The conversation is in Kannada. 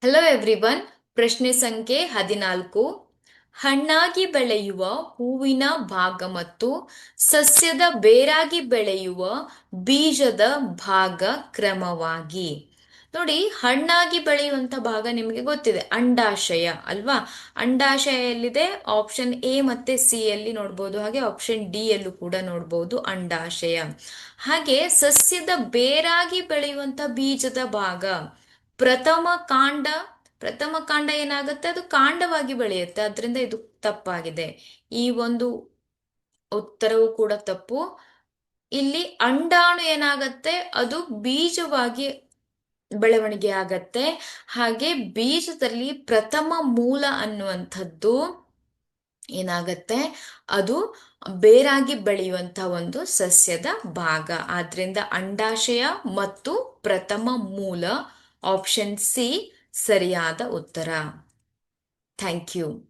Hello everyone. ಪ್ರಶ್ನೆ ಸಂಖ್ಯೆ 14. ಹಣ್ಣಾಗಿ ಬೆಳೆಯುವ ಹೂವಿನ ಭಾಗ ಮತ್ತು ಸಸ್ಯದ ಬೇರಾಗಿ ಬೆಳೆಯುವ ಬೀಜದ ಭಾಗ ಕ್ರಮವಾಗಿ. ನೋಡಿ, ಹಣ್ಣಾಗಿ ಬೆಳೆಯುವಂತ ಭಾಗ ನಿಮಗೆ ಗೊತ್ತಿದೆ, ಅಂಡಾಶಯ ಅಲ್ವಾ? ಅಂಡಾಶಯ ಎಲ್ಲಿದೆ? ಆಪ್ಷನ್ ಎ ಮತ್ತೆ ಸಿ ಅಲ್ಲಿ ನೋಡ್ಬೋದು, ಹಾಗೆ ಆಪ್ಷನ್ ಡಿ ಯಲ್ಲೂ ಕೂಡ ನೋಡ್ಬೋದು ಅಂಡಾಶಯ. ಹಾಗೆ ಸಸ್ಯದ ಬೇರಾಗಿ ಬೆಳೆಯುವಂತ ಬೀಜದ ಭಾಗ ಪ್ರಥಮ ಕಾಂಡ. ಪ್ರಥಮ ಕಾಂಡ ಏನಾಗುತ್ತೆ? ಅದು ಕಾಂಡವಾಗಿ ಬೆಳೆಯುತ್ತೆ, ಅದರಿಂದ ಇದು ತಪ್ಪಾಗಿದೆ. ಈ ಒಂದು ಉತ್ತರವು ಕೂಡ ತಪ್ಪು. ಇಲ್ಲಿ ಅಂಡಾಣು ಏನಾಗತ್ತೆ? ಅದು ಬೀಜವಾಗಿ ಬೆಳವಣಿಗೆ ಆಗತ್ತೆ. ಹಾಗೆ ಬೀಜದಲ್ಲಿ ಪ್ರಥಮ ಮೂಲ ಅನ್ನುವಂಥದ್ದು ಏನಾಗತ್ತೆ? ಅದು ಬೇರಾಗಿ ಬೆಳೆಯುವಂತ ಒಂದು ಸಸ್ಯದ ಭಾಗ. ಆದ್ರಿಂದ ಅಂಡಾಶಯ ಮತ್ತು ಪ್ರಥಮ ಮೂಲ, ಆಪ್ಷನ್ ಸಿ ಸರಿಯಾದ ಉತ್ತರ. Thank you.